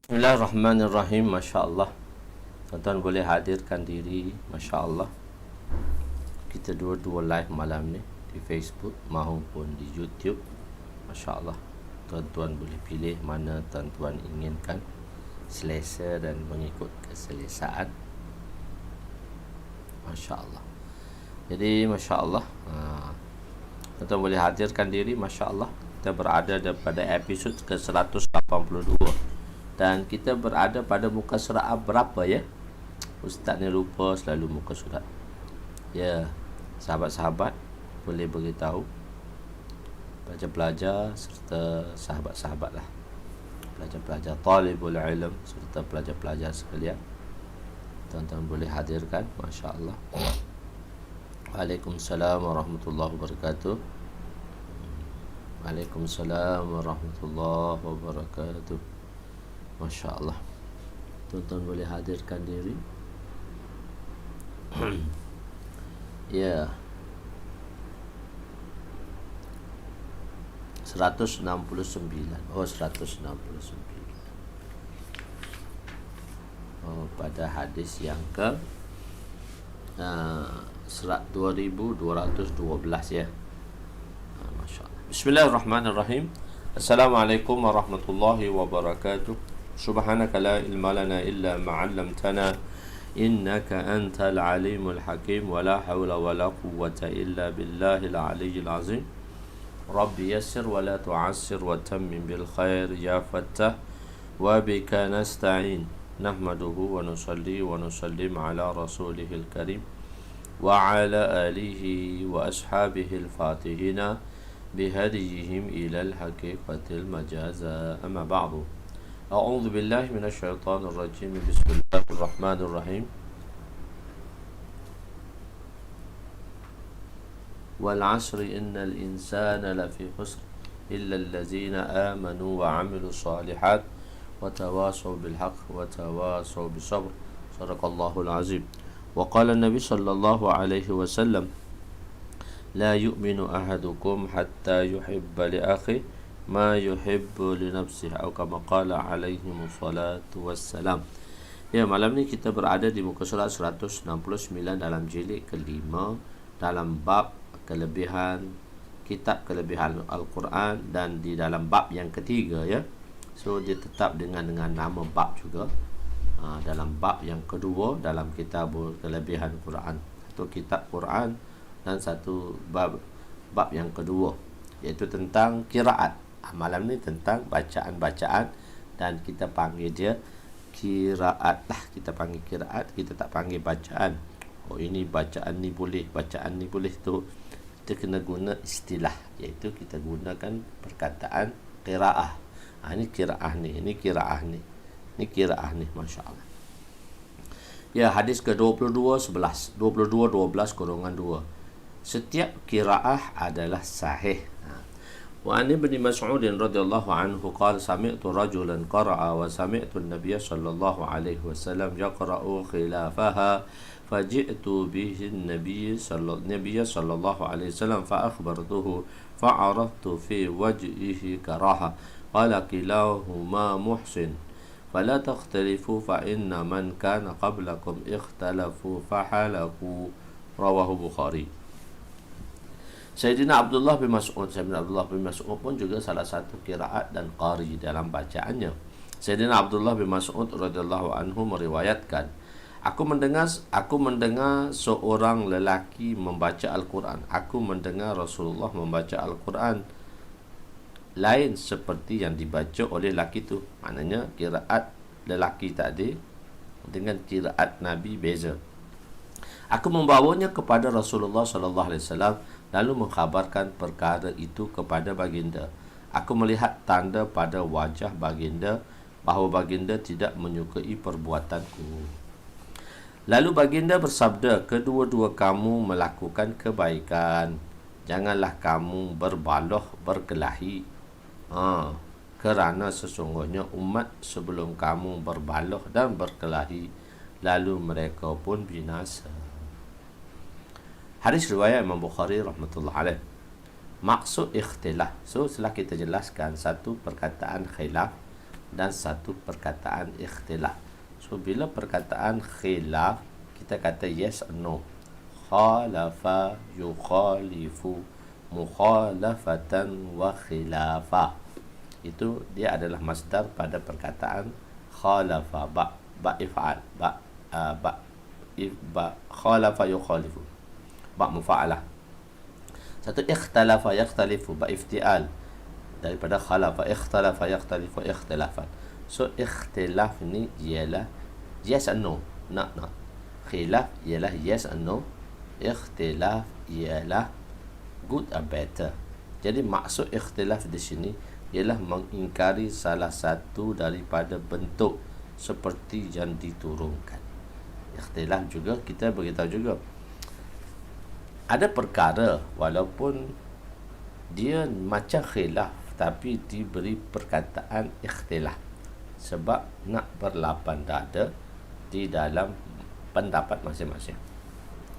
Bismillahirrahmanirrahim. Masya Allah. Tuan-tuan boleh hadirkan diri. Masya Allah. Kita dua-dua live malam ni di Facebook maupun di YouTube. Masya Allah. Tuan-tuan boleh pilih mana tuan-tuan inginkan, selesa dan mengikut keselesaan. Masya Allah. Jadi Masya Allah, tuan-tuan boleh hadirkan diri. Masya Allah. Kita berada pada episod ke-182 dan kita berada pada muka surat berapa ya? Ustaz ni lupa selalu muka surat. Ya, sahabat-sahabat boleh beritahu pelajar-pelajar serta sahabat-sahabat lah, pelajar-pelajar talibul ilm serta pelajar-pelajar sekalian, tuan-tuan boleh hadirkan. Masya Allah. Waalaikumsalam warahmatullahi wabarakatuh. Waalaikumsalam warahmatullahi wabarakatuh. Masya Allah. Tuan-tuan boleh hadirkan diri. Ya, 169. Oh, 169. Oh, pada hadis yang ke surat 2212 ya. Masya Allah. Bismillahirrahmanirrahim. Assalamualaikum warahmatullahi wabarakatuh. Subhanaka la ilma lana illa ma 'allamtana innaka antal alimul hakim wa la hawla wa la quwwata illa billahil aliyyil azim. Rabbi yassir wa la tu'assir wa tammim bil khair ya fattah wa bika nasta'in. Nahmaduhu wa nusalli wa nusallim ala rasulihil karim wa ala alihi wa ashabihi al-fatihina bihadiyihim ila al-haqiqatil majaza. Amma ba'du. A'udzu billahi minasyaitonir rajim. Bismillahirrahmanirrahim. Wal 'asri innal insana lafi khusr illa allazina amanu wa 'amilus solihat wa tawasaw bil haqq wa tawasaw bis sabr. Shadaqallahul azim. Wa qala an-nabi sallallahu alaihi wasallam, la yu'minu ahadukum hatta yuhibba li akhihi ma yuhibbu li nafsihi, atau kama qala alaihi wassalatu wassalam. Ya, malam ni kita berada di muka surat 169 dalam jilid kelima, dalam bab kelebihan kitab kelebihan Al-Quran, dan di dalam bab yang ketiga ya. So dia tetap dengan nama bab juga. Dalam bab yang kedua dalam kitab kelebihan Quran, satu kitab Quran dan satu bab yang kedua, iaitu tentang qiraat. Malam ni tentang bacaan-bacaan, dan kita panggil dia qiraat lah. Kita panggil qiraat, kita tak panggil bacaan. Oh, ini bacaan ni boleh, bacaan ni boleh. Tu kita kena guna istilah, iaitu kita gunakan perkataan qiraah. Ini qiraah ni, ini qiraah ni, ini qiraah ni. Masya Allah. Ya, hadis ke-22:11, 22:12-2. Setiap qiraah adalah sahih. وعن ابن مسعود رضي الله عنه قال سمعت رجلا قرأ وسمعت النبي صلى الله عليه وسلم يقرأ خلافها فجئت به النبي صلى الله عليه وسلم فأخبرته فعرفت في وجهه كراهة قال كلاهما محسن فلا تختلفوا فإن من كان قبلكم اختلفوا فحلفوا. رواه البخاري. Sayyidina Abdullah bin Mas'ud pun juga salah satu qiraat dan qari dalam bacaannya. Sayyidina Abdullah bin Mas'ud radhiyallahu anhu meriwayatkan, aku mendengar seorang lelaki membaca Al-Quran. Aku mendengar Rasulullah membaca Al-Quran lain seperti yang dibaca oleh lelaki itu. Maknanya qiraat lelaki tadi dengan qiraat Nabi beza. Aku membawanya kepada Rasulullah sallallahu alaihi wasallam, lalu mengkhabarkan perkara itu kepada baginda. Aku melihat tanda pada wajah baginda bahawa baginda tidak menyukai perbuatanku. Lalu baginda bersabda, kedua-dua kamu melakukan kebaikan. Janganlah kamu berbaloh berkelahi. Kerana sesungguhnya umat sebelum kamu berbaloh dan berkelahi, lalu mereka pun binasa. Hadis riwayat Imam Bukhari rahmatullah alaih. Maksud ikhtilaf, so setelah kita jelaskan satu perkataan khilaf, dan satu perkataan ikhtilaf. So bila perkataan khilaf, kita kata yes or no. Khalafa, yukhalifu, mukhalafatan wa khilafa. Itu dia adalah masdar pada perkataan khalafa, ba if'al, khalafa yukhalifu, ba mufa'alah. Satu ikhtalafa yakhtalifu, ba iftial, daripada khalafa, ikhtalafa yakhtalifu ikhtilafan. So ikhtilaf ni ialah yes and no, nak. Khilaf ialah yes and no, ikhtilaf ialah good or better. Jadi maksud ikhtilaf di sini ialah mengingkari salah satu daripada bentuk seperti yang diturunkan. Ikhtilaf juga kita beritahu juga, ada perkara walaupun dia macam khilaf tapi diberi perkataan ikhtilaf sebab nak berlapang dada di dalam pendapat masing-masing.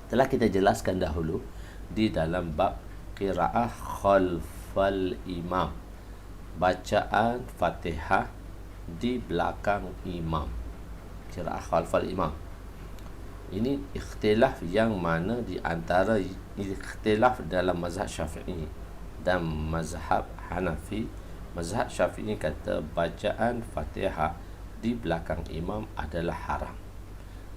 Telah kita jelaskan dahulu di dalam bab qiraah khalfal imam, bacaan Fatihah di belakang imam, qiraah khalfal imam. Ini ikhtilaf yang mana di antara ikhtilaf dalam mazhab Syafi'i dan mazhab Hanafi. Mazhab Syafi'i kata bacaan Fatihah di belakang imam adalah haram,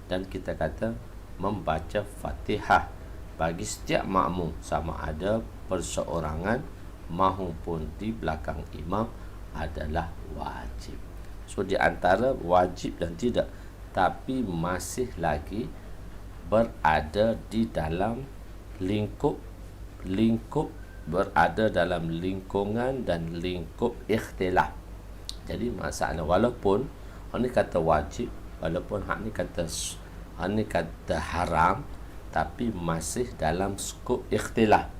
dan kita kata membaca Fatihah bagi setiap makmum sama ada perseorangan maupun di belakang imam adalah wajib. So di antara wajib dan tidak, tapi masih lagi berada di dalam lingkup berada dalam lingkungan dan lingkup ikhtilaf. Jadi masalah walaupun hak ni kata wajib, walaupun hak ni kata haram, tapi masih dalam skop ikhtilaf.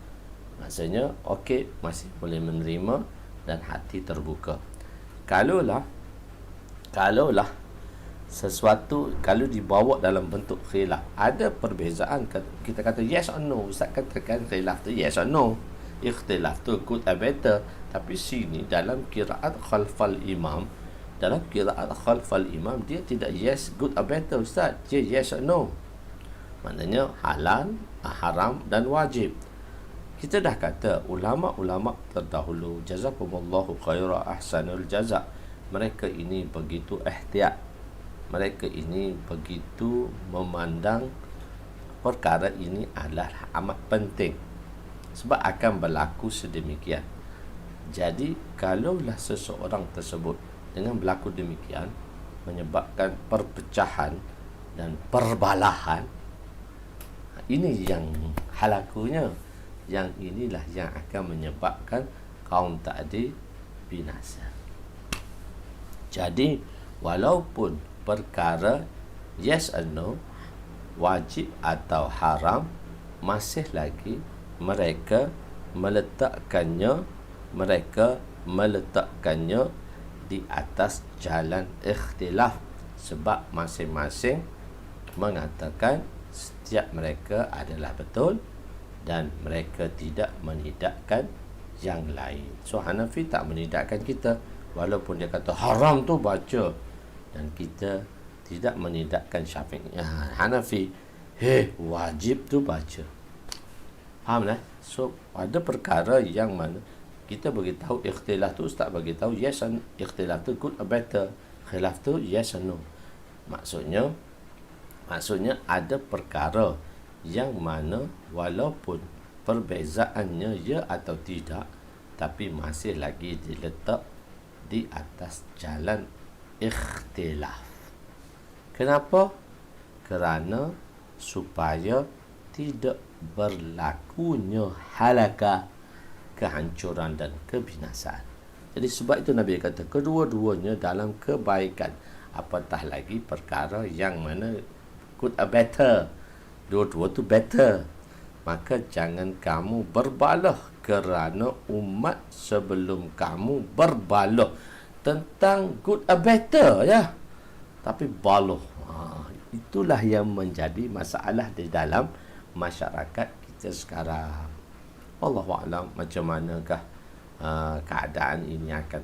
Maksudnya okey, masih boleh menerima dan hati terbuka. Kalaulah sesuatu kalau dibawa dalam bentuk khilaf, ada perbezaan, kita kata yes or no, Ustaz katakan khilaf tu yes or no, ikhtilaf tu good or better. Tapi sini dalam qiraat khalfal imam, dia tidak yes good or better Ustaz, dia yes or no. Maknanya halal, haram dan wajib. Kita dah kata ulama-ulama terdahulu jazakumullahu khaira ahsanul jaza, mereka ini begitu ihtiyat, mereka ini begitu memandang perkara ini adalah amat penting sebab akan berlaku sedemikian. Jadi kalaulah seseorang tersebut dengan berlaku demikian menyebabkan perpecahan dan perbalahan, ini yang halakunya, yang inilah yang akan menyebabkan kaum tadi binasa. Jadi walaupun perkara yes and no, wajib atau haram, masih lagi mereka meletakkannya di atas jalan ikhtilaf, sebab masing-masing mengatakan setiap mereka adalah betul dan mereka tidak menidakkan yang lain. So Hanafi tak menidakkan kita, walaupun dia kata haram tu baca, dan kita tidak menidakkan Syafi'i, Hanafi wajib tu baca. Faham lah? So ada perkara yang mana kita beritahu ikhtilaf tu, Ustaz beritahu yes and ikhtilaf tu good or better, khilaf tu yes and no. Maksudnya ada perkara yang mana walaupun perbezaannya ya atau tidak, tapi masih lagi diletak di atas jalan ikhtilaf. Kenapa? Kerana supaya tidak berlakunya halakah, kehancuran dan kebinasaan. Jadi sebab itu Nabi kata kedua-duanya dalam kebaikan, apatah lagi perkara yang mana good or better, dua-dua tu better. Maka jangan kamu berbalah kerana umat sebelum kamu berbalah tentang good or better ya, tapi balah. Itulah yang menjadi masalah di dalam masyarakat kita sekarang. Wallahu a'lam macam manakah keadaan ini akan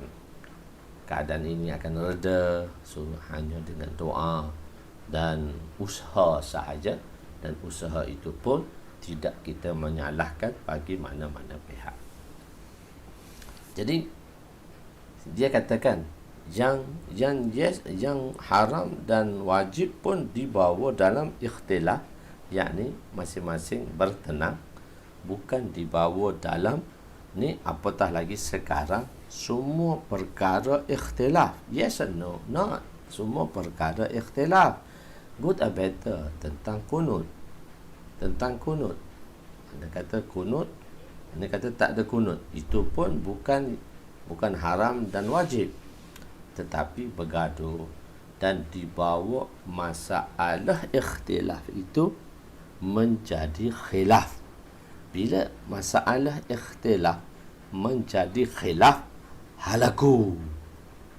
keadaan ini akan reda. So hanya dengan doa dan usaha sahaja, dan usaha itu pun tidak kita menyalahkan bagi mana-mana pihak. Jadi dia katakan yang haram dan wajib pun dibawa dalam ikhtilaf, yakni masing-masing bertenang, bukan dibawa dalam ni apatah lagi sekarang semua perkara ikhtilaf. Yes or no? Not. Semua perkara ikhtilaf. Good or better tentang kunut. Tentang kunut. Anda kata kunut, anda kata tak ada kunut. Itu pun bukan haram dan wajib, tetapi bergaduh dan dibawa masalah ikhtilaf itu menjadi khilaf. Bila masalah ikhtilaf menjadi khilaf, halaku.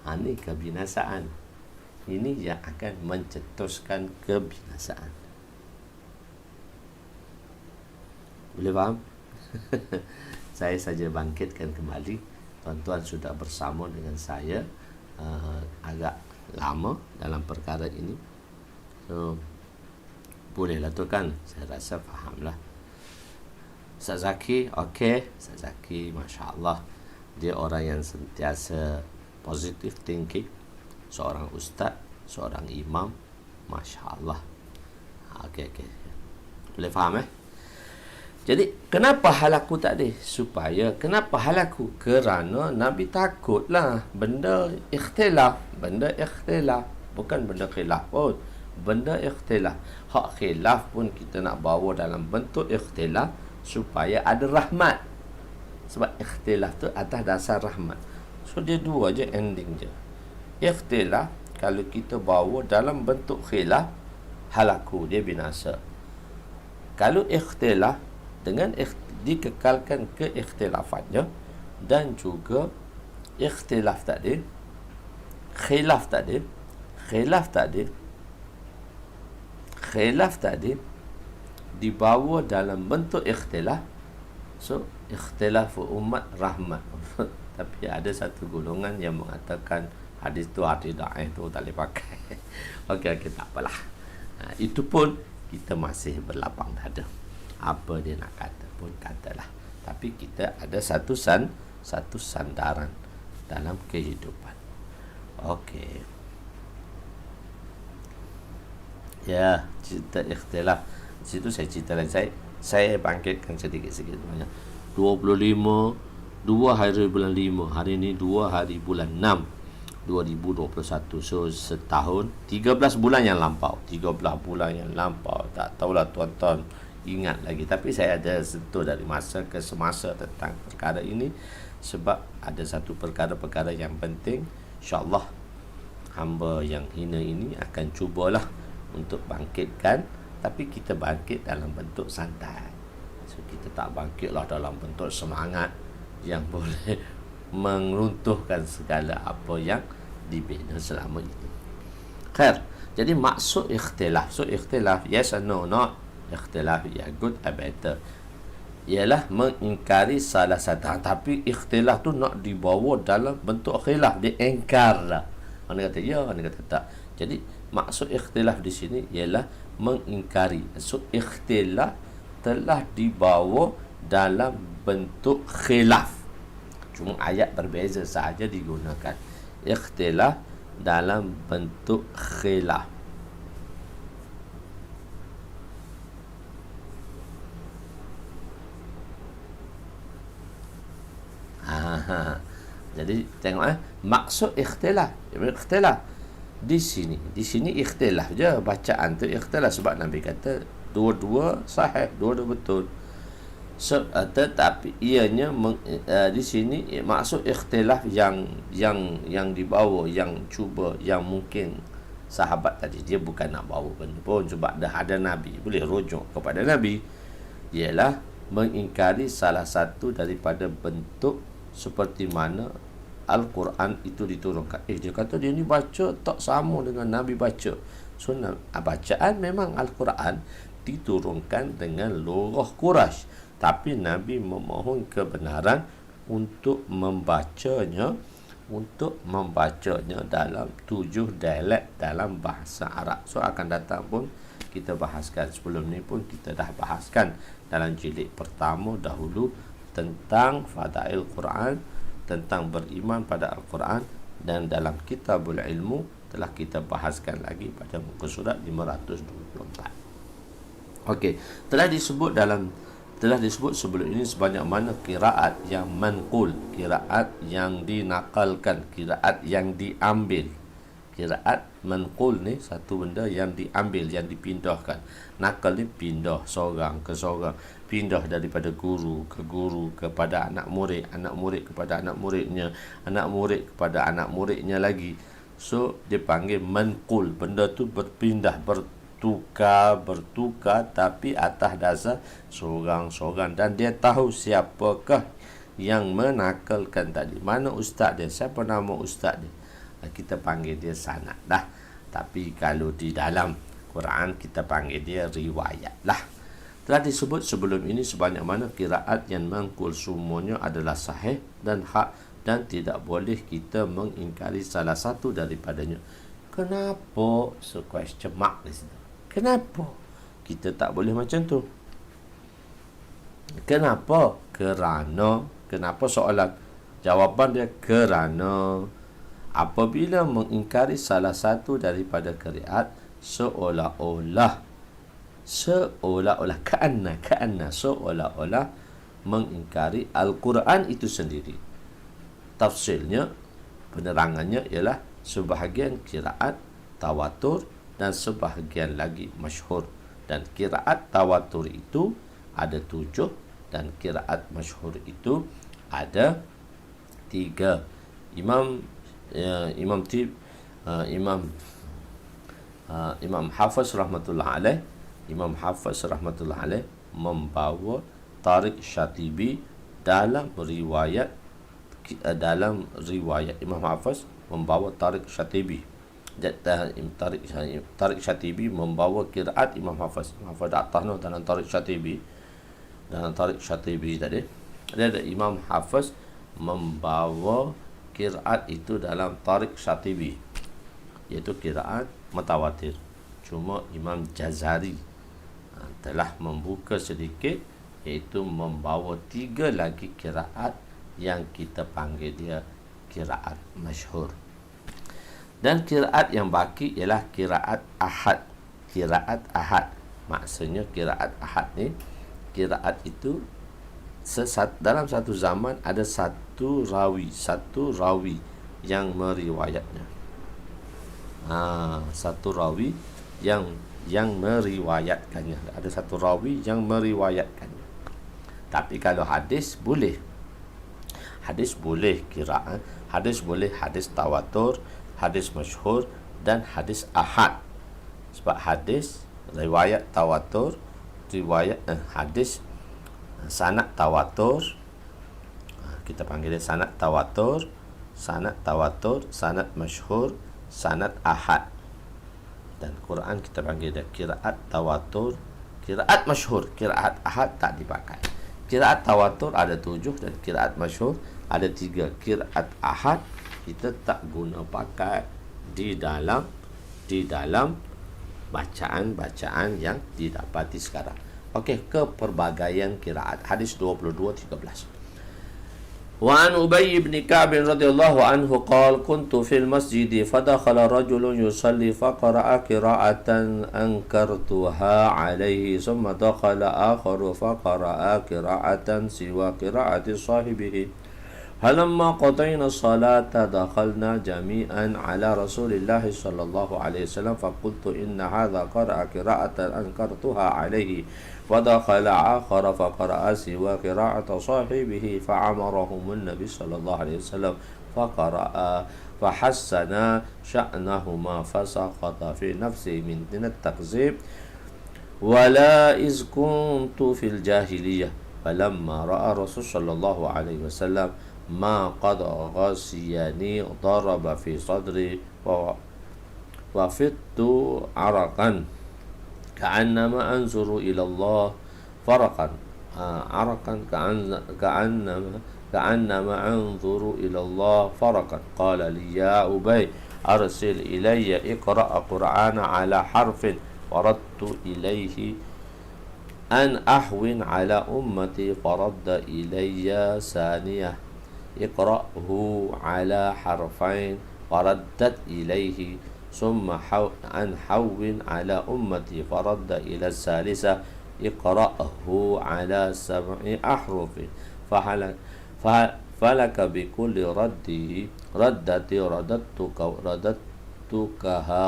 Ini kebinasaan. Ini yang akan mencetuskan kebinasaan. Boleh faham? Saya saja bangkitkan kembali. Tuan-tuan sudah bersama dengan saya agak lama dalam perkara ini. So, bolehlah tu kan? Saya rasa fahamlah. Ustaz Zaki, okey. Ustaz Zaki, Masya Allah, dia orang yang sentiasa positive thinking. Seorang ustaz, seorang imam, Masya Allah. Okey. Boleh faham Jadi, kenapa halaku tak ada? Kenapa halaku? Kerana Nabi takutlah benda ikhtilaf. Bukan benda khilaf pun. Benda ikhtilaf. Hak khilaf pun kita nak bawa dalam bentuk ikhtilaf supaya ada rahmat. Sebab ikhtilaf tu atas dasar rahmat. So, dia dua je, ending je. Ikhtilaf, kalau kita bawa dalam bentuk khilaf, halaku, dia binasa. Kalau ikhtilaf, dengan dikekalkan keikhtilafannya, dan juga ikhtilaf tadi, khilaf tadi dibawa dalam bentuk ikhtilaf. So ikhtilaf umat rahmat. Tapi ada satu golongan yang mengatakan hadis tu hadis dhaif tu tak boleh pakai. Okey, tak apalah. Itu pun kita masih berlapang dada. Apa dia nak kata pun katalah. Tapi kita ada satu sandaran dalam kehidupan. Okey. Ya, cerita ikhtilaf. Di situ saya cerita lagi. Saya bangkitkan sedikit-sedikit banyak. 25 2 hari bulan 5. Hari ini 2 hari bulan 6 2021. So setahun 13 bulan yang lampau. 13 bulan yang lampau. Tak tahulah tuan-tuan ingat lagi, tapi saya ada sentuh dari masa ke semasa tentang perkara ini, sebab ada satu perkara-perkara yang penting. InsyaAllah hamba yang hina ini akan cubalah untuk bangkitkan, tapi kita bangkit dalam bentuk santai. So kita tak bangkitlah dalam bentuk semangat yang boleh meruntuhkan segala apa yang dibina selama ini. Khair. Jadi maksud ikhtilaf. So ikhtilaf, yes or no, not. Ikhtilaf, ya good or better, ialah mengingkari salah satu. Tapi ikhtilaf tu nak dibawa dalam bentuk khilaf. Dia engkar lah. Mana kata ya, mana kata tak. Jadi maksud ikhtilaf di sini ialah mengingkari. So ikhtilaf telah dibawa dalam bentuk khilaf. Cuma ayat berbeza sahaja digunakan. Ikhtilaf dalam bentuk khilaf. Jadi tengok maksud ikhtilaf di sini ikhtilaf je, bacaan tu ikhtilaf sebab Nabi kata dua-dua sahih, dua-dua betul. So, tetapi ianya di sini maksud ikhtilaf yang dibawa, yang cuba, yang mungkin sahabat tadi dia bukan nak bawa benda pun, sebab dah ada Nabi, boleh rujuk kepada Nabi, ialah mengingkari salah satu daripada bentuk seperti mana Al-Quran itu diturunkan. Dia kata dia ni baca tak sama dengan Nabi baca. So bacaan memang Al-Quran diturunkan dengan lugah Quraisy, tapi Nabi memohon kebenaran untuk membacanya untuk membacanya dalam 7 dialek dalam bahasa Arab. So akan datang pun kita bahaskan, sebelum ni pun kita dah bahaskan dalam jilid pertama dahulu tentang fadail Quran, tentang beriman pada Al-Quran, dan dalam Kitabul Ilmu telah kita bahaskan lagi pada muka surat 524. Okey, telah disebut sebelum ini sebanyak mana qiraat yang manqul, qiraat yang dinakalkan, qiraat yang diambil. Qiraat manqul ni satu benda yang diambil, yang dipindahkan. Nakal ni pindah seorang ke seorang, pindah daripada guru ke guru kepada anak murid kepada anak muridnya, anak murid kepada anak muridnya lagi. So dia panggil manqul, benda tu berpindah, bertukar tapi atas dasar seorang-seorang, dan dia tahu siapakah yang menakalkan tadi, mana ustaz dia, siapa nama ustaz dia. Kita panggil dia sanad dah. Tapi kalau di dalam Quran kita panggil dia riwayat lah. Telah disebut sebelum ini sebanyak mana qiraat yang mangkul semuanya adalah sahih dan hak, dan tidak boleh kita mengingkari salah satu daripadanya. Kenapa? So question mark di situ. Kenapa kita tak boleh macam tu? Kenapa? Kenapa soalan? Jawapan dia kerana apabila mengingkari salah satu daripada qiraat, seolah-olah mengingkari Al-Quran itu sendiri. Tafsirnya, penerangannya ialah sebahagian qiraat tawatur dan sebahagian lagi masyhur. Dan qiraat tawatur itu ada 7 dan qiraat masyhur itu ada 3. Imam Hafiz rahmatullah alaih membawa Tariq Syatibi dalam riwayat Imam Hafiz membawa Tariq Syatibi. Tariq Syatibi membawa qiraat Imam Hafiz. Imam Hafiz atas dalam Tariq Syatibi tadi dia ada Imam Hafiz membawa qiraat itu dalam Tariq Syatibi, iaitu qiraat mutawatir. Cuma Imam Jazari telah membuka sedikit, iaitu membawa 3 lagi qiraat yang kita panggil dia qiraat masyhur. Dan qiraat yang baki ialah qiraat ahad. Qiraat ahad maksudnya qiraat ahad ni, qiraat itu dalam satu zaman ada satu rawi yang meriwayatnya. Satu rawi yang meriwayatkannya. Ada satu rawi yang meriwayatkannya. Tapi kalau hadis boleh qiraat, hadis boleh hadis tawatur, hadis masyhur dan hadis ahad. Sebab hadis riwayat tawatur, hadis sanad tawatur, kita panggil dia sanad tawatur, sanad masyhur, sanad ahad. Dan Quran kita panggil dia qiraat tawatur, qiraat masyhur. Qiraat ahad tak dipakai. Qiraat tawatur ada 7 dan qiraat masyhur ada 3. Qiraat ahad kita tak guna pakai di dalam bacaan-bacaan yang didapati sekarang. Okey, keperbagaian qiraat. Hadis 22:13. Wa an Ubay bin Ka'b radhiyallahu anhu qala kuntu fil masjid fadakhala rajulun yusalli faqara'a qira'atan ankartuha alayhi thumma dakhala akharu faqara'a qira'atan siwa qira'ati sahibihi. فلما قضينا الصلاة دخلنا جميعا على رسول الله صلى الله عليه وسلم فقلت إن هذا قرأ قراءة أنكرتها عليه ودخل آخر فقرأ سوى قراءة صاحبه فعمرهم النبي صلى الله عليه وسلم فقرأ فحسن شأنهما فسقط في نفسه من التكذيب ولا إذ كنت في الجاهلية فلما رأى رسول صلى الله عليه وسلم ما قد غشيني ضرب في صدري وفدت عرقا كأنما أنظر إلى الله فرقا عرقا كأنما كأنما أنظر إلى الله فرقا. قال لي يا أبي أرسل إلي اقرأ قرآن على حرف. فردت إليه أن أحون على أمتي. فرد إلي ثانية اقرأه على حرفين. فردت إليه ثم أن حون على أمتي. فرد إلى الثالثة اقرأه على 7 أحرف. فلك بكل ردتكها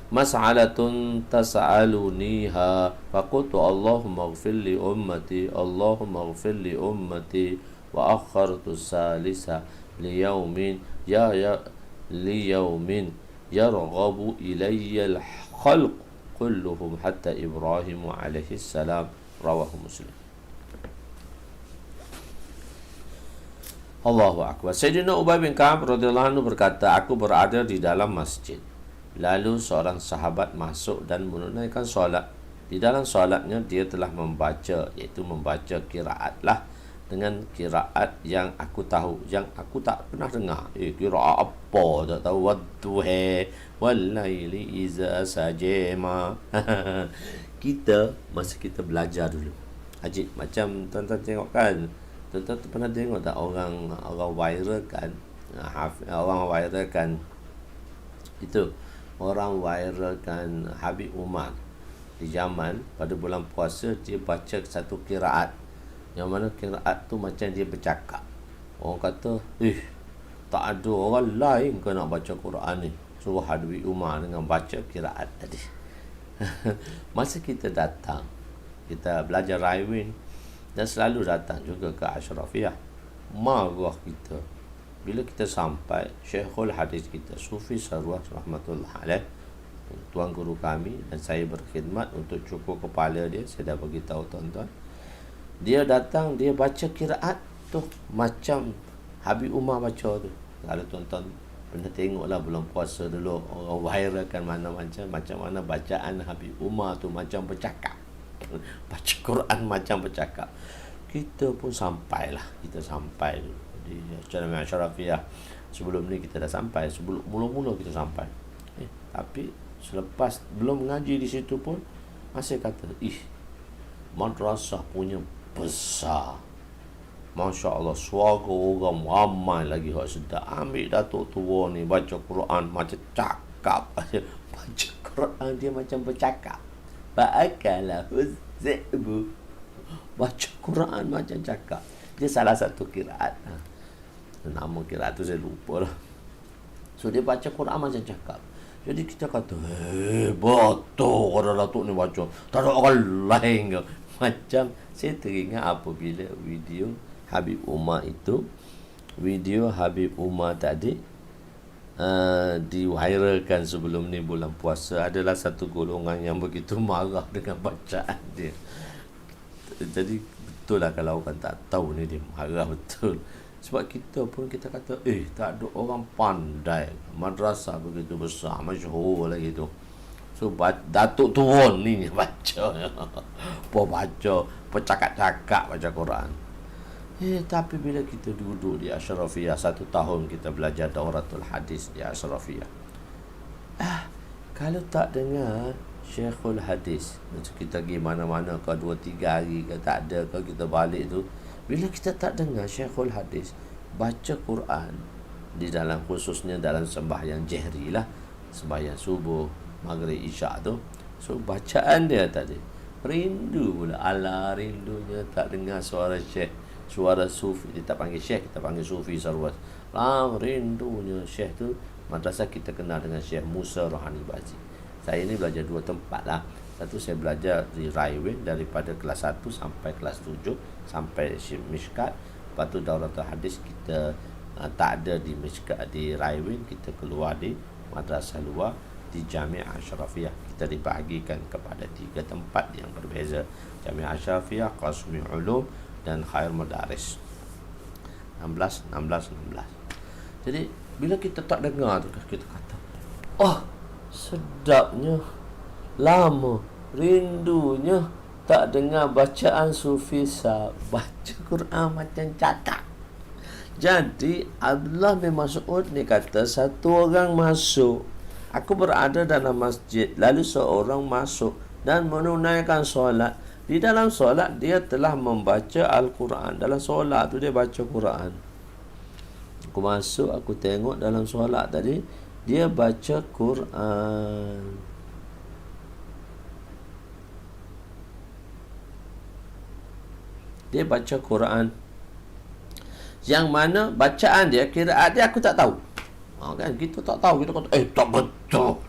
مسألة تسألنيها. فقلت اللهم اغفر لأمتي اللهم اغفر لأمتي. وأخرت الثالثة ليوم يرغب إلي الخلق كلهم حتى إبراهيم عليه السلام. رواه مسلم. Allahu Akbar. Sayyidina Ubay bin Ka'ab radhiyallahu anhu berkata, aku berada di dalam masjid. Lalu seorang sahabat masuk dan menunaikan solat. Di dalam solatnya dia telah membaca, iaitu membaca qiraat lah, dengan qiraat yang aku tahu, yang aku tak pernah dengar. Qiraat apa tak tahu. Wadduha wal-laili iza sajama. Kita masa kita belajar dulu, Haji, macam tuan-tuan tengok kan, tuan-tuan pernah tengok tak orang viral kan, orang viralkan itu, orang viralkan Habib Umar di zaman pada bulan puasa. Dia baca satu qiraat, yang mana qiraat tu macam dia bercakap. Orang kata, tak ada orang lain ke nak baca Quran ni, suruh Habib Umar dengan baca qiraat tadi. Masa kita datang, kita belajar Raiwin dan selalu datang juga ke Ashrafiyah, marah kita bila kita sampai Syekhul Hadis kita, Sufi Sarwah rahmatullah alaih, tuan guru kami, dan saya berkhidmat untuk cukur kepala dia. Saya dah beritahu tuan-tuan, dia datang, dia baca qiraat tu macam Habib Umar baca tu. Kalau tuan-tuan pernah tengoklah bulan puasa dulu, orang viralkan macam mana bacaan Habib Umar tu macam bercakap. Baca Quran macam bercakap. Kita pun sampailah, kita sampai di Jamiah Ashrafiyah. Sebelum ni kita dah sampai, sebelum mula-mula kita sampai. Tapi selepas belum mengaji di situ pun masih kata, madrasah punya besar, Masya Allah, suara orang ramai lagi hak sedap. Ambil datuk tua ni baca Quran macam cakap. Baca Quran dia macam bercakap. Fa'akalahu zi'bu. Baca Quran macam cakap. Dia salah satu qiraat. Nama qiraat tu saya lupa lah. So dia baca Quran macam cakap. Jadi kita kata, betul kalau datuk ni baca, tak ada orang lain ke. Macam saya teringat apabila video Habib Umar itu, video Habib Umar tadi diviralkan sebelum ni bulan puasa. Adalah satu golongan yang begitu marah dengan bacaan dia. Jadi betul lah kalau orang tak tahu ni, dia marah betul. Sebab kita pun kita kata, tak ada orang pandai, madrasah begitu besar, masyhur lagi tu. So datuk turun ni baca baca bercakap-cakap baca Quran. Tapi bila kita duduk di Ashrafiyah 1 tahun, kita belajar Dauratul Hadis di Ashrafiyah. Kalau tak dengar Syekhul Hadis, macam kita pergi mana-mana ke 2-3 hari ke tak ada ke, kita balik tu, bila kita tak dengar Syekhul Hadis baca Quran di dalam, khususnya dalam sembahyang jahri lah, sembahyang subuh, maghrib, isyak tu, so bacaan dia tadi rindu pula. Ala rindunya tak dengar suara syekh, suara sufi. Dia tak panggil syekh, kita panggil sufi Sarwas. Rindunya syekh tu. Madrasah kita kenal dengan Syekh Musa Rohani Bazi. Saya ni belajar 2 tempat lah. Satu saya belajar di Raiwin daripada kelas 1 sampai kelas 7 sampai Mishkat. Lepas tu Dauratul Hadis kita tak ada di Mishkat, di Raiwin, kita keluar di madrasah luar di Jamiah Ashrafiyah. Kita dibahagikan kepada 3 tempat yang berbeza: Jamiah Ashrafiyah, Qasmi Ulum dan Khair Madaris. 16. Jadi bila kita tak dengar tu, kita kata, sedapnya, lama, rindunya tak dengar bacaan sufi sah, baca Quran macam catak. Jadi Abdullah bin Mas'ud ni kata, satu orang masuk, aku berada dalam masjid, lalu seorang masuk dan menunaikan solat. Di dalam solat dia telah membaca Al-Quran. Dalam solat tu dia baca Quran. Aku masuk, aku tengok dalam solat tadi dia baca Quran. Dia baca Quran. Yang mana bacaan dia, kiraat dia aku tak tahu. Kan kita tak tahu, kita kata tak betul.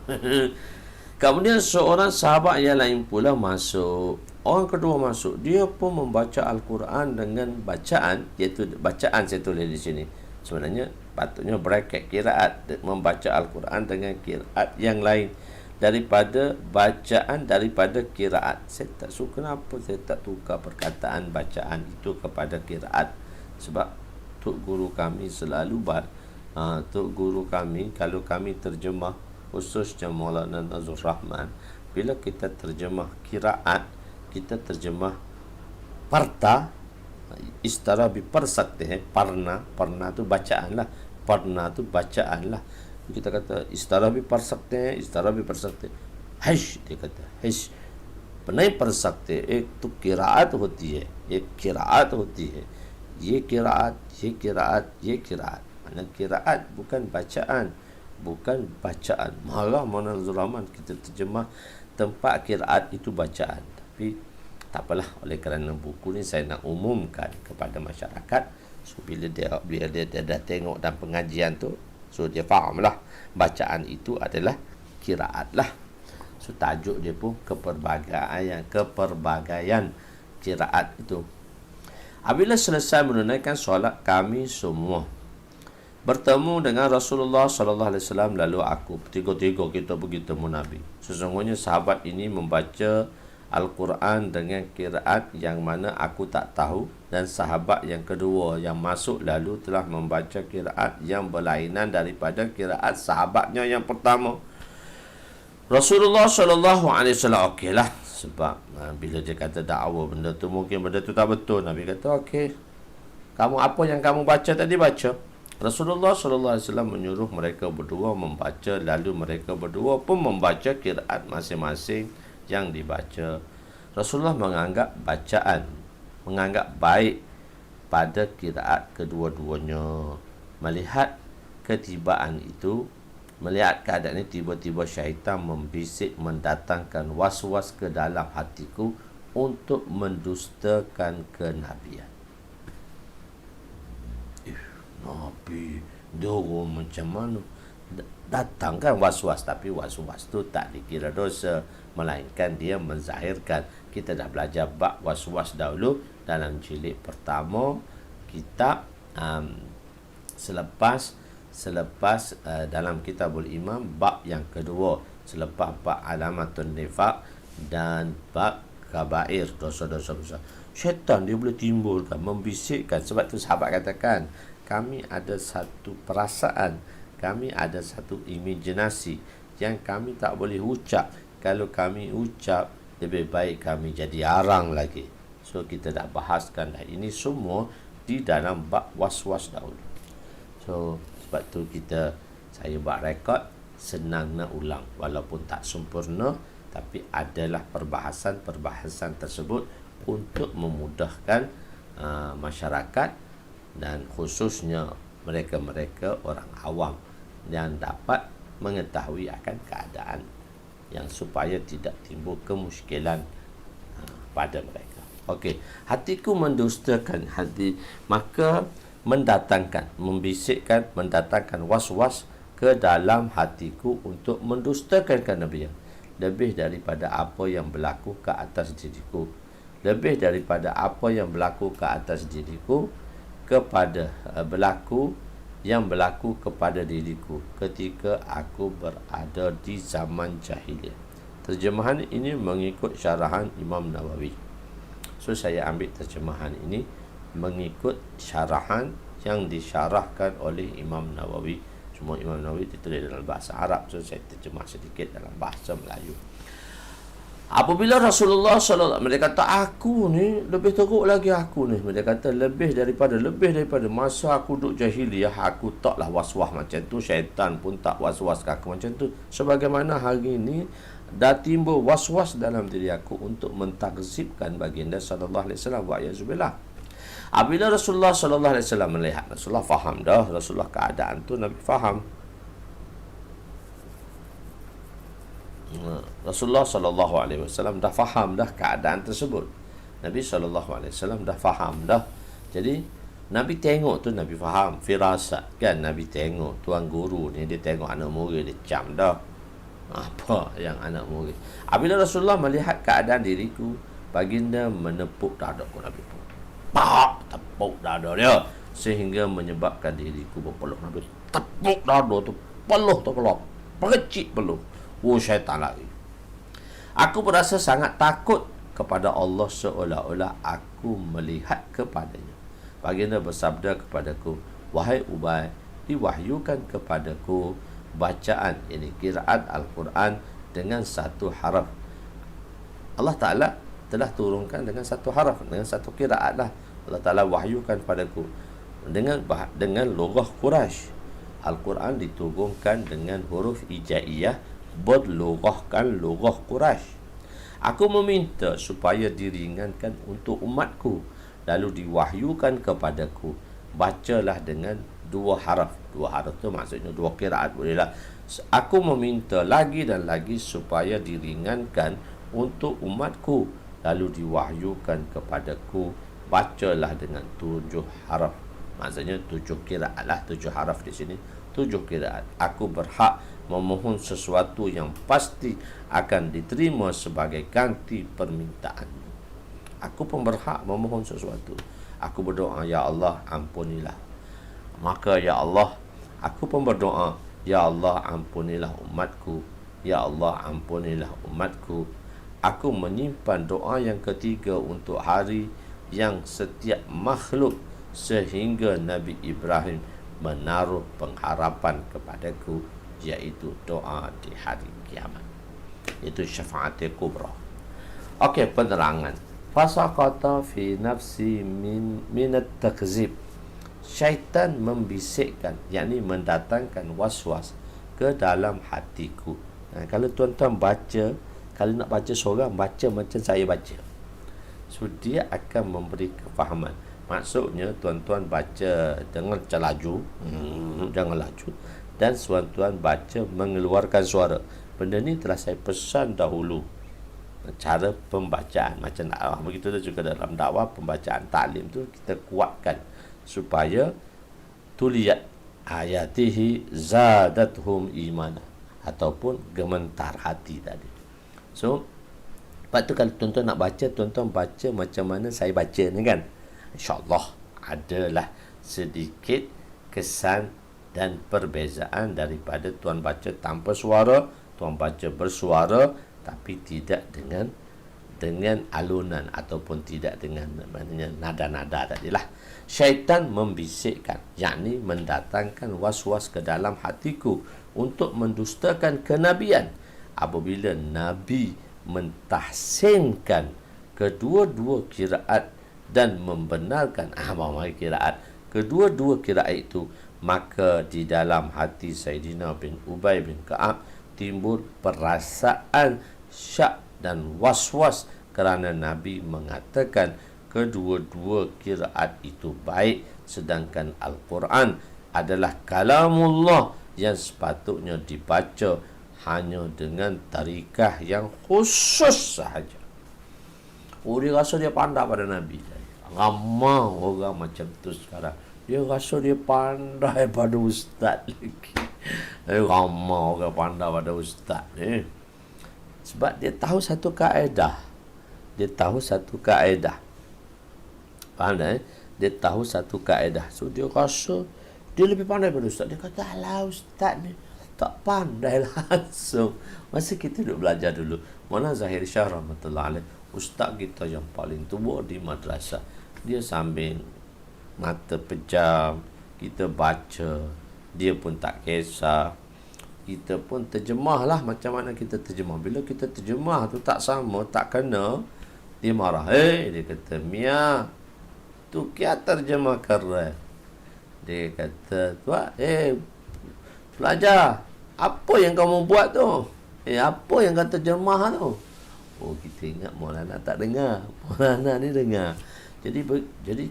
Kemudian seorang sahabat yang lain pula masuk. Orang kedua masuk, dia pun membaca Al-Quran dengan bacaan, iaitu bacaan saya tulis di sini. Sebenarnya patutnya bracket kiraat, membaca Al-Quran dengan kiraat yang lain daripada bacaan daripada kiraat. Saya tak suka kenapa saya tak tukar perkataan bacaan itu kepada kiraat. Sebab Tok Guru kami selalu Tok Guru kami, kalau kami terjemah, khususnya Maulana Nazrul Rahman, bila kita terjemah kiraat, kita terjemah parta, istara bi persakte, parna tu bacaan lah, parna tu bacaan lah. Kita kata istara bi persakte, hish, dia kata hish, नहीं पढ़ सकते, एक तो किरात होती है, एक किरात होती है, ये किरात, ये किरात, ये Kirat. Mana kiraat bukan bacaan, bukan bacaan. Malah Maulana Nazrul Rahman kita terjemah tempat kiraat itu bacaan. Tapi tak apalah, oleh kerana buku ni saya nak umumkan kepada masyarakat, so bila dia dah tengok dalam pengajian tu, so dia fahamlah bacaan itu adalah kiraat lah. So tajuk dia pun keperbagaian kiraat itu. Apabila selesai menunaikan solat, kami semua bertemu dengan Rasulullah sallallahu alaihi wasallam, lalu aku tiga-tiga kita pergi temu Nabi. Sesungguhnya sahabat ini membaca Al-Quran dengan kiraat yang mana aku tak tahu, dan sahabat yang kedua yang masuk lalu telah membaca kiraat yang berlainan daripada kiraat sahabatnya yang pertama. Rasulullah sallallahu alaihi wasallam okeylah, sebab bila dia kata dakwa benda tu mungkin benda tu tak betul. Nabi kata okey, kamu apa yang kamu baca tadi baca. Rasulullah sallallahu alaihi wasallam menyuruh mereka berdua membaca, lalu mereka berdua pun membaca kiraat masing-masing yang dibaca. Rasulullah menganggap baik pada kiraat kedua-duanya. Melihat ketibaan itu, melihat keadaan ini, tiba-tiba syaitan membisik mendatangkan was-was ke dalam hatiku untuk mendustakan kenabian. Nabi dia macam mana? Datang kan was-was, tapi was-was tu tak dikira dosa, melainkan dia menzahirkan. Kita dah belajar bab was-was dahulu dalam jilid pertama kitab, selepas dalam Kitabul Iman, bab yang kedua, selepas bab alamatun nifaq dan bab kabair, dosa-dosa besar. Syaitan dia boleh timbulkan, membisikkan. Sebab tu sahabat katakan, kami ada satu perasaan, kami ada satu imajinasi yang kami tak boleh ucap. Kalau kami ucap, lebih baik kami jadi arang lagi. So kita dah bahaskan dah ini semua di dalam bab was-was dahulu. So sebab tu saya buat rekod, senang nak ulang walaupun tak sempurna, tapi adalah perbahasan tersebut untuk memudahkan masyarakat, dan khususnya mereka-mereka orang awam yang dapat mengetahui akan keadaan, yang supaya tidak timbul kemusykilan pada mereka. Okey, hatiku mendustakan hati, maka mendatangkan was-was ke dalam hatiku untuk mendustakan kenabian, lebih daripada apa yang berlaku ke atas diriku, berlaku kepada diriku ketika aku berada di zaman jahiliah. Terjemahan ini mengikut syarahan Imam Nawawi. So saya ambil terjemahan ini mengikut syarahan yang disyarahkan oleh Imam Nawawi. Semua Imam Nawawi ditulis dalam bahasa Arab, so saya terjemah sedikit dalam bahasa Melayu. Apabila Rasulullah SAW, mereka kata, aku ni lebih teruk lagi aku ni. Mereka kata, lebih daripada masa aku duduk jahiliyah, aku taklah was-was macam tu. Syaitan pun tak was-was ke aku macam tu. Sebagaimana hari ini, dah timbul was-was dalam diri aku untuk mentakzibkan baginda sallallahu alaihi wasallam. Wa'yazubillah. Apabila Rasulullah sallallahu alaihi wasallam melihat, Rasulullah faham dah, Rasulullah keadaan tu Nabi faham. Rasulullah sallallahu alaihi wasallam dah faham dah keadaan tersebut. Nabi sallallahu alaihi wasallam dah faham dah. Jadi Nabi tengok tu, Nabi faham firasat kan. Nabi tengok tuan guru ni, dia tengok anak murid dia cam dah. Apa yang anak murid. Apabila Rasulullah melihat keadaan diriku, baginda menepuk dadaku. Nabi pun tepuk dada dia sehingga menyebabkan diriku berpeluh. Nabi tepuk dada tu, peluh tu keluar, percik peluh. Syaitan lagi. Aku berasa sangat takut kepada Allah seolah-olah aku melihat kepadanya. Baginda bersabda kepadaku, wahai Ubay, diwahyukan kepadaku bacaan, ini qiraat Al-Quran dengan satu haraf. Allah Ta'ala telah turunkan dengan satu haraf, dengan satu qiraat lah. Allah Ta'ala wahyukan padaku dengan lugah Quraisy. Al-Quran diturunkan dengan huruf ijaiyah, berlugahkan lugah Quraisy. Aku meminta supaya diringankan untuk umatku, lalu diwahyukan kepadaku, bacalah dengan dua haraf. Dua haraf tu maksudnya dua qiraat bolehlah. Aku meminta lagi dan lagi supaya diringankan untuk umatku, lalu diwahyukan kepadaku, bacalah dengan 7 haraf. Maksudnya 7 qiraat lah, 7 haraf di sini, 7 qiraat. Aku berhak memohon sesuatu yang pasti akan diterima sebagai ganti permintaanmu. Aku pun berhak memohon sesuatu. Aku berdoa, ya Allah ampunilah. Maka ya Allah, aku pun berdoa, ya Allah ampunilah umatku. Ya Allah ampunilah umatku. Aku menyimpan doa yang ketiga untuk hari yang setiap makhluk, sehingga Nabi Ibrahim menaruh pengharapan kepadaku, iaitu doa di hari kiamat. Itu syafaatul kubra. Okey, penerangan. Fasaqata fi nafsi min at-takzib. Syaitan membisikkan, yakni mendatangkan was-was ke dalam hatiku. Kalau tuan-tuan baca, kalau nak baca seorang, baca macam saya baca. So, dia akan memberi kefahaman. Maksudnya, tuan-tuan baca dengan laju, jangan laju. Dan tuan-tuan baca mengeluarkan suara. Benda ni telah saya pesan dahulu. Cara pembacaan macam dakwah. Begitu juga dalam dakwah, pembacaan taklim tu kita kuatkan supaya tuliyat ayatihi zadathum imana, ataupun gementar hati tadi. So, lepas tu kalau tuan-tuan nak baca, tuan-tuan baca macam mana saya baca ni kan. InsyaAllah adalah sedikit kesan dan perbezaan daripada tuan baca tanpa suara, tuan baca bersuara tapi tidak dengan alunan ataupun tidak dengan maknanya nada-nada tadilah. Syaitan membisikkan, yakni mendatangkan was-was ke dalam hatiku untuk mendustakan kenabian. Apabila Nabi mentahsinkan kedua-dua qiraat dan membenarkan qiraat kedua-dua qiraat itu, maka di dalam hati Sayyidina bin Ubay bin Ka'ab timbul perasaan syak dan was-was kerana Nabi mengatakan kedua-dua qiraat itu baik, sedangkan Al-Quran adalah kalamullah yang sepatutnya dibaca hanya dengan tarikah yang khusus sahaja. Dia rasa dia pandai pada Nabi. Ramai orang macam tu sekarang. Dia rasa dia pandai pada ustaz lagi. Ramai orang pandai pada ustaz ni. Sebab dia tahu satu kaedah. Faham tak? Dia tahu satu kaedah. So dia rasa dia lebih pandai pada ustaz. Dia kata, alah ustaz ni tak pandai langsung. Masa kita duduk belajar dulu, mana Zahir Shah rahmatullah alaih, ustaz kita yang paling tua di madrasah, dia sambil mata pejam, kita baca, dia pun tak kisah. kita pun terjemahlah macam mana kita terjemah. Bila kita terjemah tu tak sama, tak kena, dia marah. Dia kata, Mia, tu kia terjemah keren. Dia kata, tuan, pelajar, apa yang kamu buat tu? Apa yang kau terjemah tu? Oh, kita ingat Maulana tak dengar. Maulana ni dengar. Jadi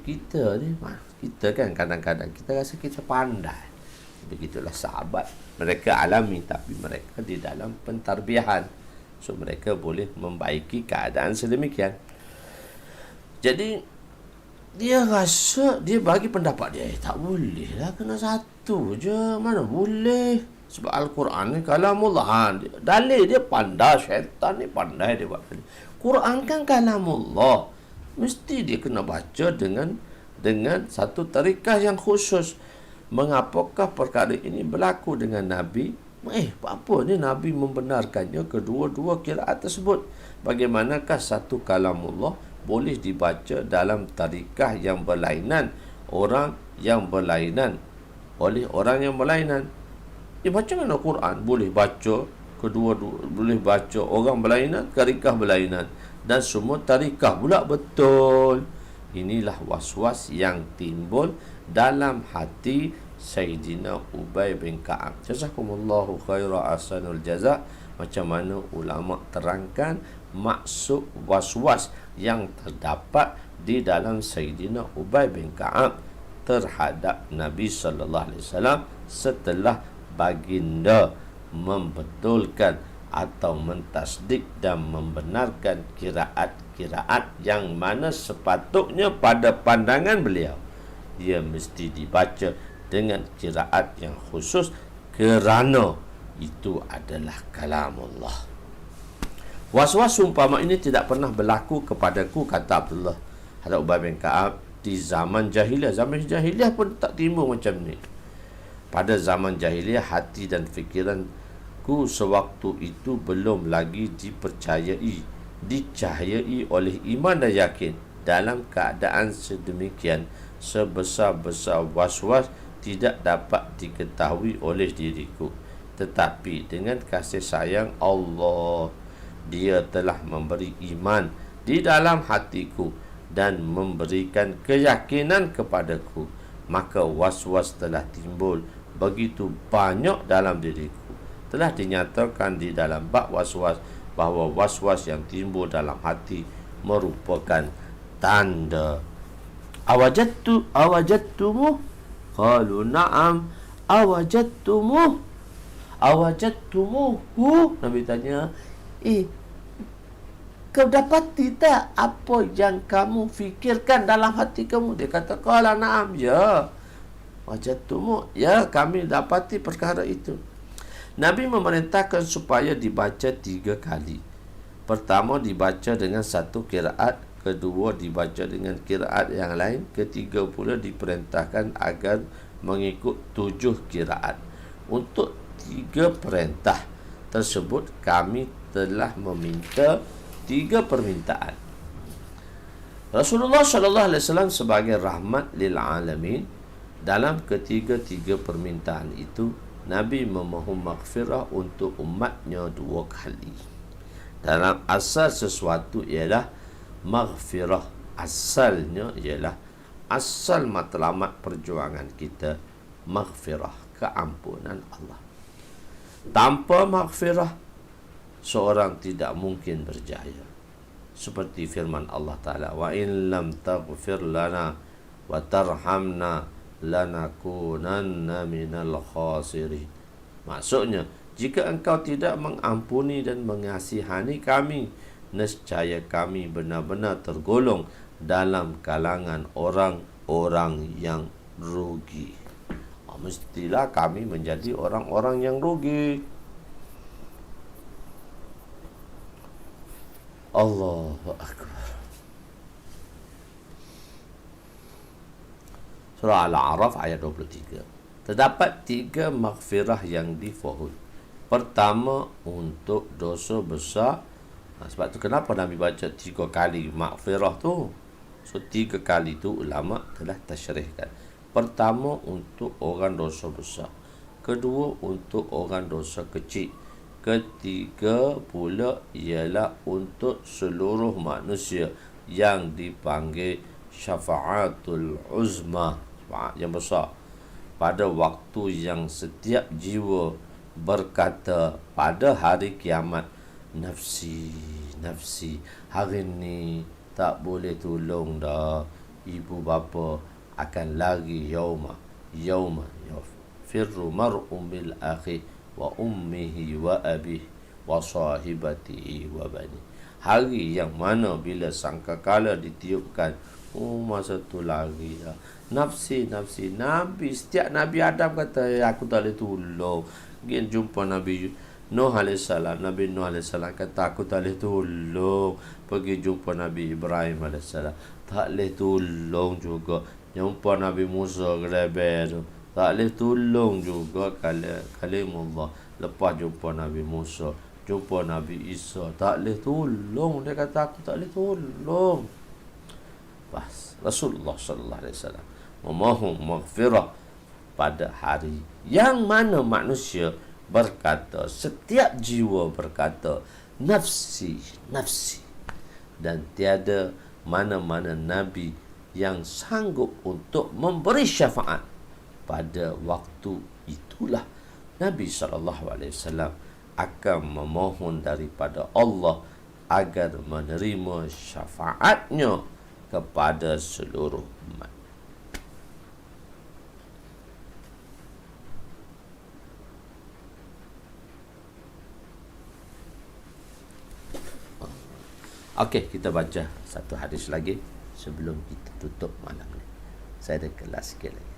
kita ni, kita kan kadang-kadang kita rasa kita pandai. Begitulah sahabat. Mereka alami, tapi mereka di dalam pentarbihan. So, mereka boleh membaiki keadaan sedemikian. Jadi, dia rasa, dia bagi pendapat dia, tak boleh lah, kena satu je. Mana boleh? Sebab Al-Quran ni kalamullah. Dalil dia pandai, syaitan ni pandai dia buat. Quran kan kalamullah. Mesti dia kena baca dengan satu tarikah yang khusus. Mengapakah perkara ini berlaku dengan Nabi? Apa ni Nabi membenarkannya kedua-dua qiraat tersebut? Bagaimanakah satu kalamullah boleh dibaca dalam tarikah yang berlainan, orang yang berlainan oleh orang yang berlainan? Baca mana Quran? Boleh baca kedua-dua, boleh baca orang berlainan, tarikah berlainan, dan semua tarikah pula betul. Inilah was-was yang timbul dalam hati Sayyidina Ubay bin Ka'ab. Jazakumullahu khaira ahsanul jaza. Macam mana ulama terangkan maksud was-was yang terdapat di dalam Sayyidina Ubay bin Ka'ab terhadap Nabi sallallahu alaihi wasallam setelah baginda membetulkan atau mentasdik dan membenarkan kiraat-kiraat yang mana sepatutnya pada pandangan beliau ia mesti dibaca dengan kiraat yang khusus kerana itu adalah kalamullah. Was-was umpama ini tidak pernah berlaku kepadaku, kata Abdullah Hadrat Ubay bin Ka'ab, di zaman jahiliah. Zaman jahiliah pun tak timbul macam ni. Pada zaman jahiliah, hati dan fikiranku sewaktu itu belum lagi dicahayai oleh iman dan yakin. Dalam keadaan sedemikian, sebesar-besar was-was tidak dapat diketahui oleh diriku. Tetapi dengan kasih sayang Allah, Dia telah memberi iman di dalam hatiku dan memberikan keyakinan kepadaku. Maka was-was telah timbul begitu banyak dalam diriku. Telah dinyatakan di dalam bab was-was bahawa was-was yang timbul dalam hati merupakan tanda. Awajadtumu? Qalu na'am. Awajadtumuhu? Nabi tanya, kau dapati tak apa yang kamu fikirkan dalam hati kamu? Dia kata, qala na'am, ya. Wajadtumu, ya, kami dapati perkara itu. Nabi memerintahkan supaya dibaca 3 kali. Pertama dibaca dengan satu kiraat, kedua dibaca dengan kiraat yang lain, ketiga pula diperintahkan agar mengikut 7 kiraat. Untuk 3 perintah tersebut kami telah meminta 3 permintaan. Rasulullah sallallahu alaihi wasallam sebagai rahmat lil alamin, dalam ketiga-tiga permintaan itu Nabi memohon maghfirah untuk umatnya 2 kali. Dalam asal sesuatu ialah maghfirah. Asalnya ialah asal matlamat perjuangan kita, maghfirah, keampunan Allah. Tanpa maghfirah, seorang tidak mungkin berjaya. Seperti firman Allah Ta'ala, wa in lam taghfir lana wa tarhamna lanakunanna minal khasirin. Maksudnya, jika engkau tidak mengampuni dan mengasihani kami, nescaya kami benar-benar tergolong dalam kalangan orang-orang yang rugi. Mestilah kami menjadi orang-orang yang rugi. Allahu Akbar. Surah Al-A'raf ayat 23. Terdapat 3 maghfirah yang difohon. Pertama, untuk dosa besar. Sebab tu kenapa Nabi baca 3 kali maghfirah tu. So 3 kali tu ulama telah tasyrihkan. Pertama, untuk orang dosa besar. kedua untuk orang dosa kecil. Ketiga pula ialah untuk seluruh manusia yang dipanggil syafa'atul uzma, syafaat yang besar, pada waktu yang setiap jiwa berkata pada hari kiamat, nafsi, nafsi, hari ni tak boleh tolong dah. Ibu bapa akan lari yauma firru mar'un bil akhi wa ummihi wa abihi wa sahibatihi wa bani. Hari yang mana bila sangkakala ditiupkan, masa tu lari dah. Nafsi, nafsi. Nabi, setiap Nabi Adam kata, aku tak boleh tolong. Pergi jumpa Nabi Nuh AS. Nabi Nuh AS kata, aku tak boleh tolong. Pergi jumpa Nabi Ibrahim AS, tak boleh tolong juga. Jumpa Nabi Musa Gereber tu, tak boleh tolong juga. Kalimullah. Lepas jumpa Nabi Musa, jumpa Nabi Isa, tak boleh tolong. Dia kata, aku tak boleh tolong. Pas Rasulullah sallallahu alaihi wasallam memohon maghfirah pada hari yang mana manusia berkata, setiap jiwa berkata, nafsi, nafsi, dan tiada mana-mana nabi yang sanggup untuk memberi syafaat pada waktu itulah. Nabi sallallahu alaihi wasallam akan memohon daripada Allah agar menerima syafaatnya kepada seluruh umat. Okey, kita baca satu hadis lagi sebelum kita tutup malam ni. Saya ada kelas sikit lagi.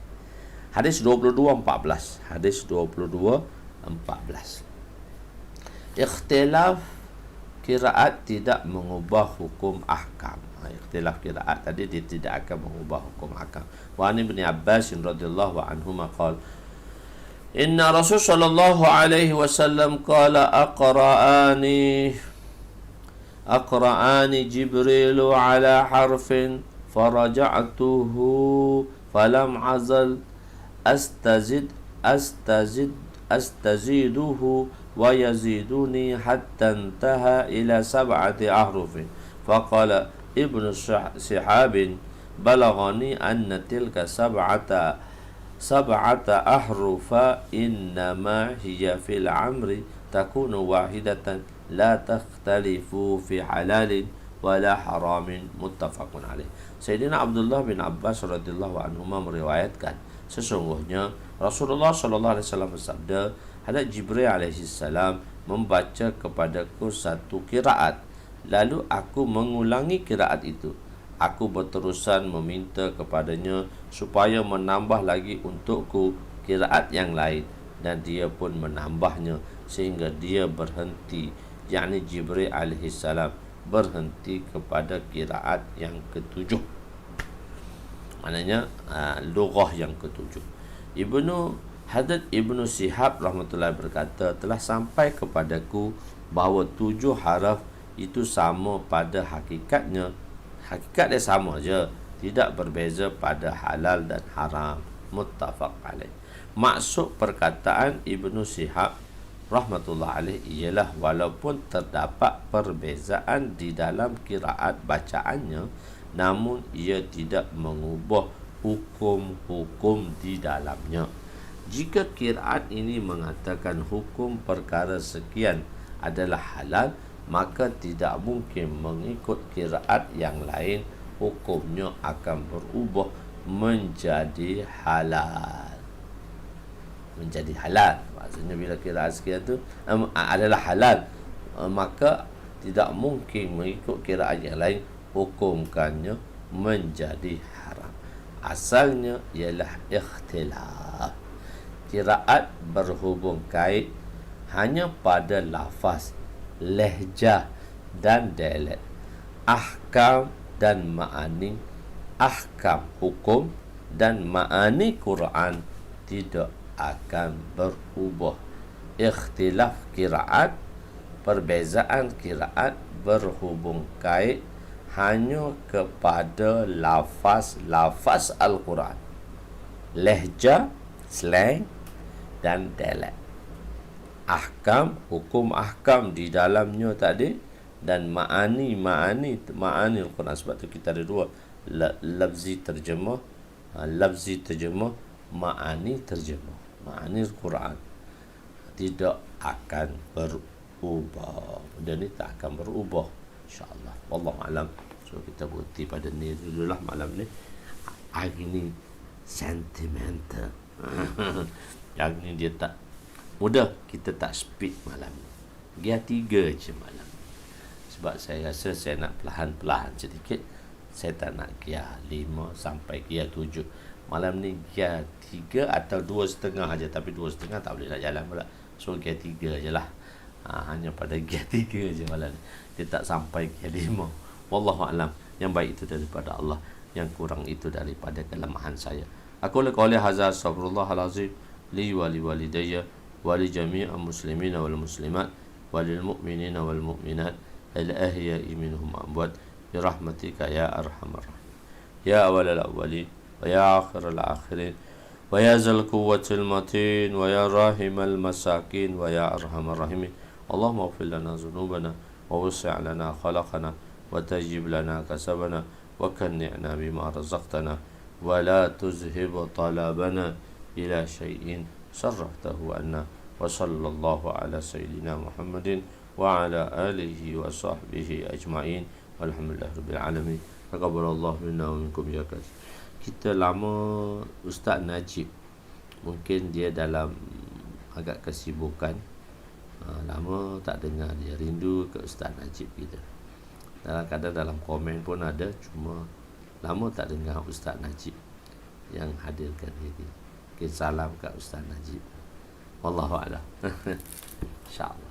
Hadis 22:14. Hadis 22:14. Ikhtilaf qiraat tidak mengubah hukum ahkam. Ikhtilaf qiraat tadi dia tidak akan mengubah hukum ahkam. Wa an Ibn Abbas radhiyallahu anhu qala, inna Rasul sallallahu alaihi wasallam qala aqra'ani Jibril ala harfin faraja'tuhu falam azal astaziduhu wa yaziduni hatta intaha ila 7 ahrufin. Faqala Ibnu Sihabin balaghani anna tilka sab'ata ahrufa innama hiya fil amri takunu wahidatan la takhtalifu fi halalin wala haramin, muttafaqun alaih. Sayyidina Abdullah bin Abbas radhiyallahu anhuma meriwayatkan, sesungguhnya Rasulullah sallallahu alaihi wasallam bersabda, hadap Jibril alaihi salam membaca kepadaku satu qiraat, lalu aku mengulangi qiraat itu. Aku berterusan meminta kepadanya supaya menambah lagi untukku qiraat yang lain, dan dia pun menambahnya sehingga dia berhenti, yakni Jibril alaihi salam berhenti kepada qiraat yang ketujuh. Maknanya lughah yang ketujuh. Hadrat Ibnu Sihab rahmatullahi berkata, telah sampai kepadaku bahawa 7 haraf itu sama pada hakikatnya. Hakikat dia sama je, tidak berbeza pada halal dan haram, muttafaq alaih. Maksud perkataan Ibnu Sihab rahmatullah alaih ialah walaupun terdapat perbezaan di dalam qiraat bacaannya, namun ia tidak mengubah hukum-hukum di dalamnya. Jika qiraat ini mengatakan hukum perkara sekian adalah halal, maka tidak mungkin mengikut qiraat yang lain hukumnya akan berubah menjadi halal. Menjadi halal. Maksudnya bila qiraat sekian itu adalah halal, maka tidak mungkin mengikut qiraat yang lain hukumkannya menjadi haram. Asalnya ialah ikhtilaf. Qiraat berhubung kait hanya pada lafaz, lehjah dan dialek. Ahkam dan ma'ani, ahkam hukum dan ma'ani Quran tidak akan berubah. Ikhtilaf qiraat, perbezaan qiraat berhubung kait hanya kepada lafaz-lafaz Al-Quran. Lehjah, slang, dan dialek. Ahkam, hukum ahkam di dalamnya tadi, dan ma'ani Al-Quran. Sebab tu kita ada dua, lafzi terjemah, ma'ani terjemah. Ma'ani Al-Quran tidak akan berubah. Benda ni tak akan berubah, insya-Allah. Wallahu alam. So kita berhenti pada ni dululah malam ni. Hari ni sentimental. Yang ni dia tak mudah, kita tak speed malam ni. Gia 3 je malam ni. Sebab saya rasa saya nak perlahan-perlahan sedikit. Saya tak nak gia 5 sampai gia 7. Malam ni gia 3 atau 2,5 aja, tapi 2,5 tak boleh nak jalan pula. So gia 3 je lah. Hanya pada gia 3 je malam ni. Dia tak sampai gia 5. Wallahu alam. Yang baik itu daripada Allah, yang kurang itu daripada kelemahan saya. Aku qouli hadza astaghfirullahalazim li wa li walidayya wa li jami'il muslimina wal muslimat wa lil mu'minina wal mu'minat al ahya'i minhum amwat bi rahmatika ya arhamar rahim ya awwalal awwalin wa ya akhiral akhirin wa ya zal quwwatil matin wa ya rahimal masakin wa ya arhamar rahimin. Allahumma ighfir lana dhunubana wa wasi' lana khalaqana wa tajib lana kasabana wa kanni'na bima razaqtana wa la tuzhib talabana ila syai'in sarraftahu anna. Wa sallallahu ala sayyidina Muhammadin wa ala alihi wa sahbihi ajma'in. Alhamdulillah rabbil alamin. Taqabbalallahu minna wa minkum ya kas. Kita lama Ustaz Najib, mungkin dia dalam agak kesibukan, lama tak dengar dia, rindu ke Ustaz Najib kita. Kadang-kadang dalam komen pun ada, cuma lama tak dengar Ustaz Najib yang hadirkan diri. Okay, salam kat Ustaz Najib. Wallahu a'lam. InsyaAllah.